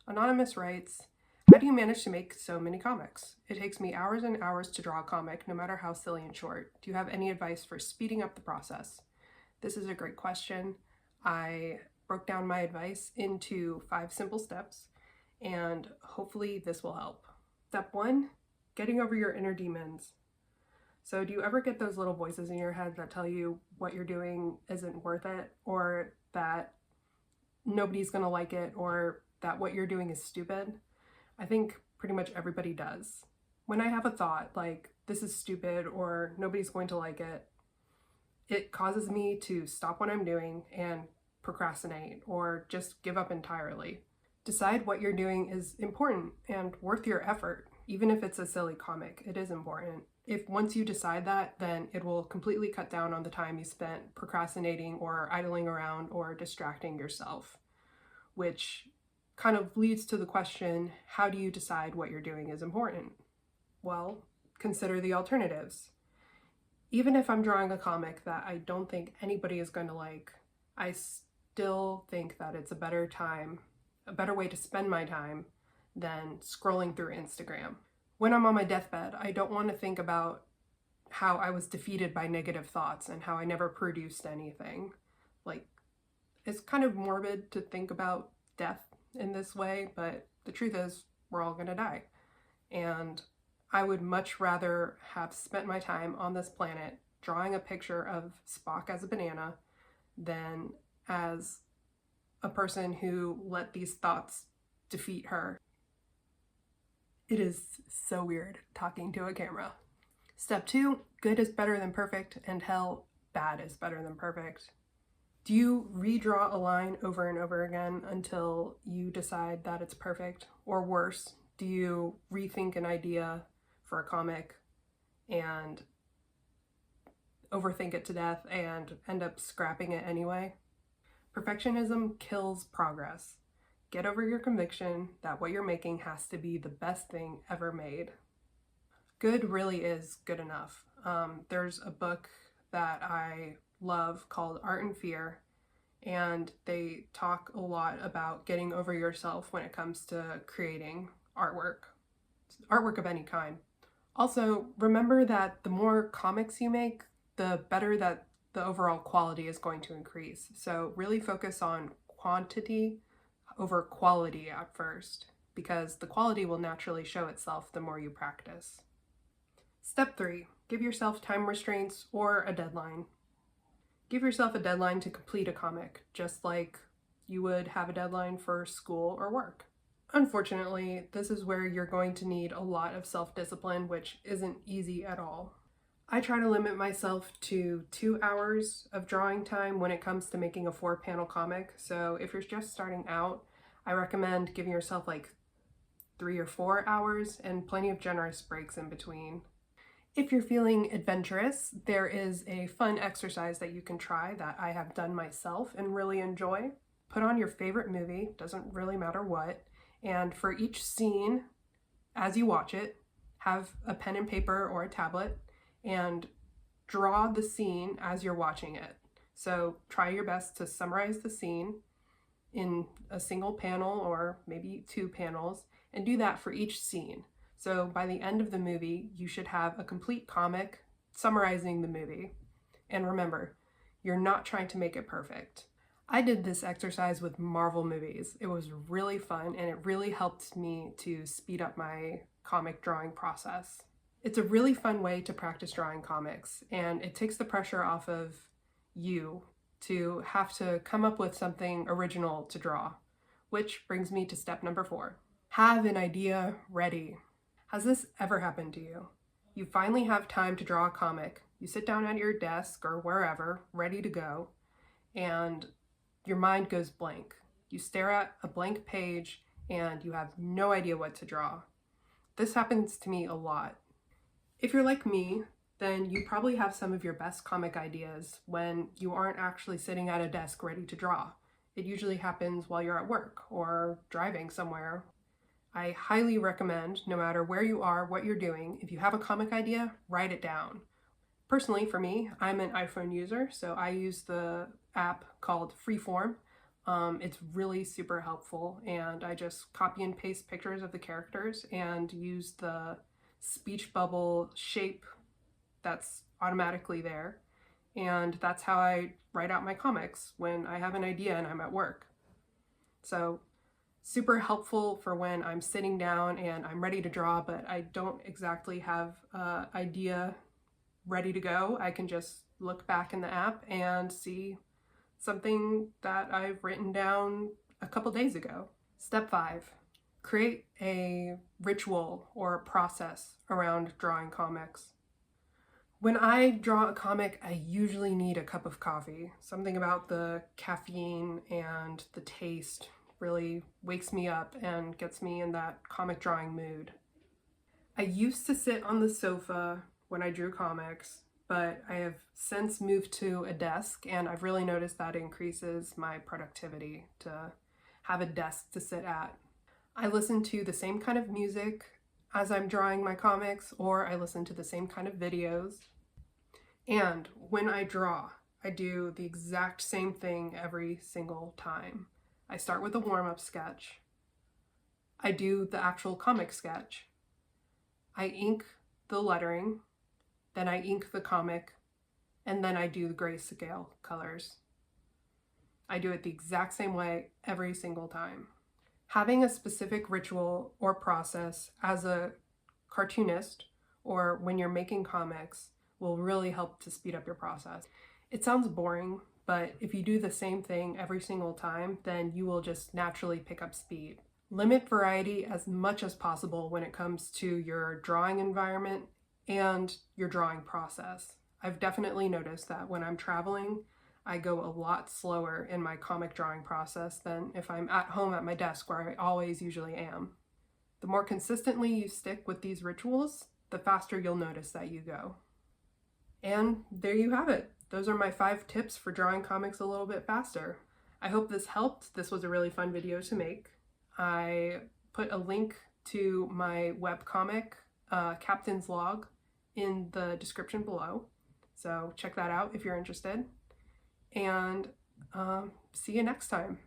Anonymous writes, how do you manage to make so many comics? It takes me hours and hours to draw a comic, no matter how silly and short. Do you have any advice for speeding up the process? This is a great question. I broke down my advice into 5 simple steps, and hopefully this will help. Step 1, getting over your inner demons. So do you ever get those little voices in your head that tell you what you're doing isn't worth it, or that nobody's gonna like it, or that what you're doing is stupid? I think pretty much everybody does. When I have a thought like, this is stupid or nobody's going to like it, it causes me to stop what I'm doing and procrastinate or just give up entirely. Decide what you're doing is important and worth your effort. Even if it's a silly comic, it is important. If once you decide that, then it will completely cut down on the time you spent procrastinating or idling around or distracting yourself, which kind of leads to the question, how do you decide what you're doing is important? Well, consider the alternatives. Even if I'm drawing a comic that I don't think anybody is going to like, I still think that it's a better way to spend my time than scrolling through Instagram. When I'm on my deathbed, I don't want to think about how I was defeated by negative thoughts and how I never produced anything. Like, it's kind of morbid to think about death in this way, but the truth is we're all gonna die. And I would much rather have spent my time on this planet drawing a picture of Spock as a banana than as a person who let these thoughts defeat her. It is so weird talking to a camera. Step 2, good is better than perfect, and hell, bad is better than perfect. Do you redraw a line over and over again until you decide that it's perfect? Or worse, do you rethink an idea for a comic and overthink it to death and end up scrapping it anyway? Perfectionism kills progress. Get over your conviction that what you're making has to be the best thing ever made. Good really is good enough. There's a book that I love called Art and Fear, and they talk a lot about getting over yourself when it comes to creating artwork of any kind. Also, remember that the more comics you make, the better that the overall quality is going to increase. So really focus on quantity over quality at first, because the quality will naturally show itself the more you practice. Step 3, give yourself time restraints or a deadline. Give yourself a deadline to complete a comic, just like you would have a deadline for school or work. Unfortunately, this is where you're going to need a lot of self-discipline, which isn't easy at all. I try to limit myself to 2 hours of drawing time when it comes to making a 4-panel comic. So if you're just starting out, I recommend giving yourself like 3 or 4 hours and plenty of generous breaks in between. If you're feeling adventurous, there is a fun exercise that you can try that I have done myself and really enjoy. Put on your favorite movie, doesn't really matter what, and for each scene, as you watch it, have a pen and paper or a tablet and draw the scene as you're watching it. So try your best to summarize the scene in a single panel or maybe 2 panels, and do that for each scene. So by the end of the movie, you should have a complete comic summarizing the movie. And remember, you're not trying to make it perfect. I did this exercise with Marvel movies. It was really fun, and it really helped me to speed up my comic drawing process. It's a really fun way to practice drawing comics, and it takes the pressure off of you to have to come up with something original to draw, which brings me to step number 4. Have an idea ready. Has this ever happened to you? You finally have time to draw a comic. You sit down at your desk or wherever, ready to go, and your mind goes blank. You stare at a blank page and you have no idea what to draw. This happens to me a lot. If you're like me, then you probably have some of your best comic ideas when you aren't actually sitting at a desk ready to draw. It usually happens while you're at work or driving somewhere. I highly recommend, no matter where you are, what you're doing, if you have a comic idea, write it down. Personally, for me, I'm an iPhone user, so I use the app called Freeform. It's really super helpful, and I just copy and paste pictures of the characters and use the speech bubble shape that's automatically there. And that's how I write out my comics when I have an idea and I'm at work. So super helpful for when I'm sitting down and I'm ready to draw, but I don't exactly have an idea ready to go. I can just look back in the app and see something that I've written down a couple days ago. Step 5, create a ritual or a process around drawing comics. When I draw a comic, I usually need a cup of coffee. Something about the caffeine and the taste really wakes me up and gets me in that comic drawing mood. I used to sit on the sofa when I drew comics, but I have since moved to a desk, and I've really noticed that increases my productivity to have a desk to sit at. I listen to the same kind of music as I'm drawing my comics, or I listen to the same kind of videos. And when I draw, I do the exact same thing every single time. I start with a warm-up sketch. I do the actual comic sketch. I ink the lettering, then I ink the comic, and then I do the grayscale colors. I do it the exact same way every single time. Having a specific ritual or process as a cartoonist or when you're making comics will really help to speed up your process. It sounds boring, but if you do the same thing every single time, then you will just naturally pick up speed. Limit variety as much as possible when it comes to your drawing environment and your drawing process. I've definitely noticed that when I'm traveling, I go a lot slower in my comic drawing process than if I'm at home at my desk, where I always usually am. The more consistently you stick with these rituals, the faster you'll notice that you go. And there you have it. Those are my 5 tips for drawing comics a little bit faster. I hope this helped. This was a really fun video to make. I put a link to my webcomic, Captain's Log, in the description below. So check that out if you're interested. And see you next time.